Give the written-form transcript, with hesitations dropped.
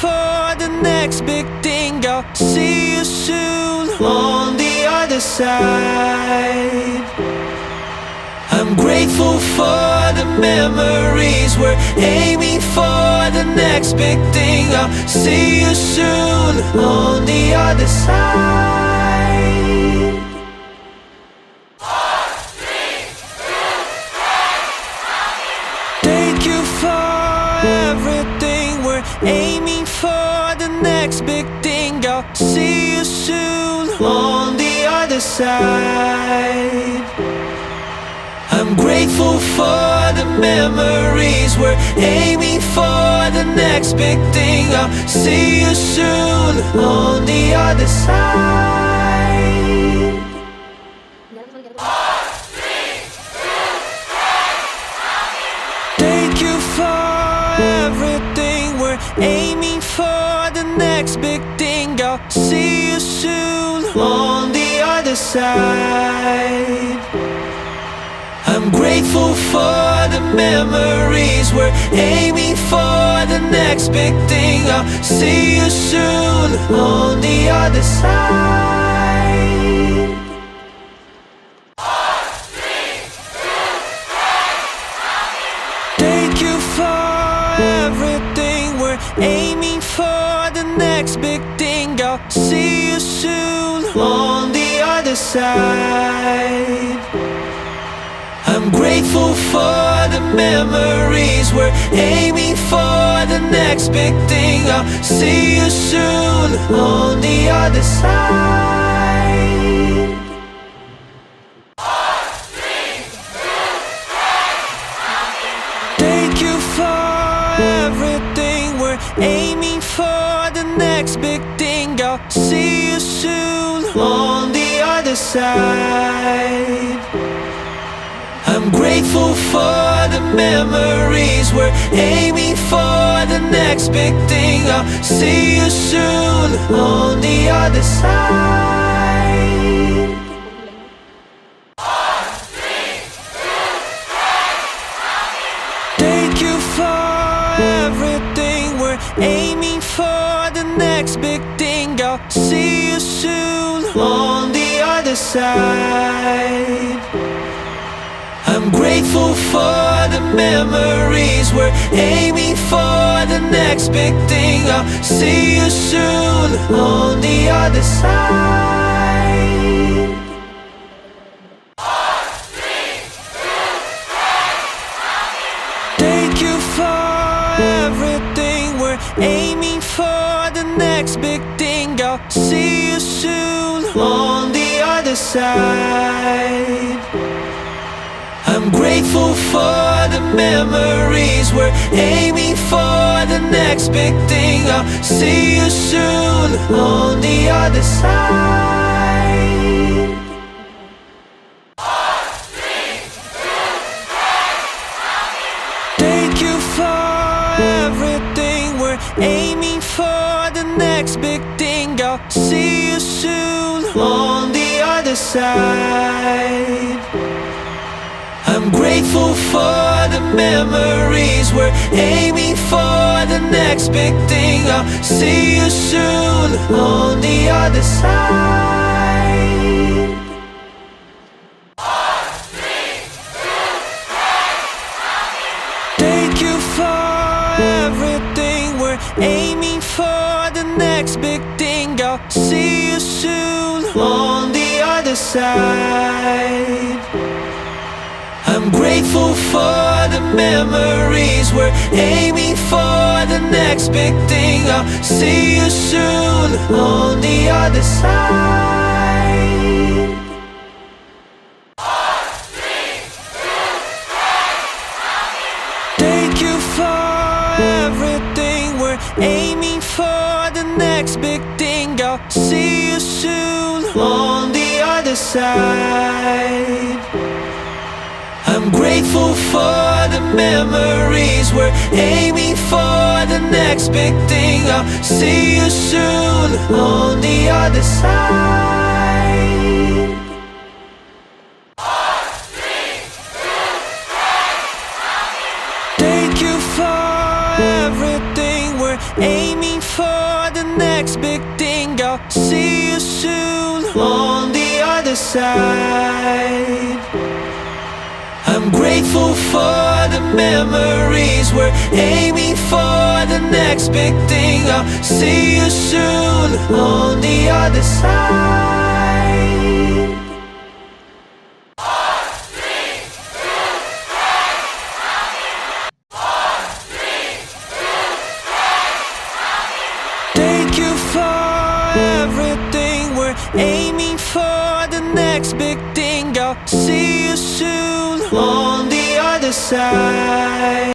for the next big thing. I'll see you soon on the other side. I'm grateful for the memories. We're aiming for the next big thing. I'll see you soon on the other side. 4, 3, 2, 1. Thank you for everything. We're aiming for the next big thing. I'll see you soon on the other side. I'm grateful for the memories. We're aiming for the next big thing. I'll see you soon on the other side. 4, 3, 2, 1. Thank you for everything. We're aiming for the next big thing. I'll see you soon on the other side. I'm grateful for the memories. We're aiming for the next big thing. I'll see you soon on the other side. 4, 3, 2, 1. Thank you for everything. We're aiming for the next big thing. I'll see you soon on the other side. I'm grateful for the memories. We're aiming for the next big thing. I'll see you soon on the other side. 4, 3, 2, 1. Thank you for everything. We're aiming for the next big thing. I'll see you soon on the other side. I'm grateful for the memories. We're aiming for the next big thing. I'll see you soon on the other side. 4, 3, 2, 1. Thank you for everything. We're aiming for the next big thing. I'll see you soon on the other side. I'm grateful for the memories. We're aiming for the next big thing. I'll see you soon on the other side. 4, 3, 2, 1. Thank you for everything. We're aiming for the next big thing. I'll see you soon on the other side. I'm grateful for the memories. We're aiming for the next big thing. I'll see you soon on the other side. 4, 3, 2, 1. Thank you for everything. We're aiming for the next big thing. I'll see you soon on the other side. I'm grateful for the memories. We're aiming for the next big thing. I'll see you soon on the other side. 4, 3, 2, 1. Thank you for everything. We're aiming for the next big thing. I'll see you soon on the other side. I'm grateful for the memories. We're aiming for the next big thing. I'll see you soon on the other side. 4, 3, 2, 1. Thank you for everything. We're aiming for the next big thing. I'll see you soon on the other side. I'm grateful for the memories. We're aiming for the next big thing. I'll see you soon on the other side. 4, 3, 2, 1. Thank you for everything. We're aiming for next big thing. I'll see you soon on the other side. I'm grateful for the memories. We're aiming for the next big thing. I'll see you soon on the other side. Thank you for everything. We're aiming for the next big thing. I'll see you soon on the other side.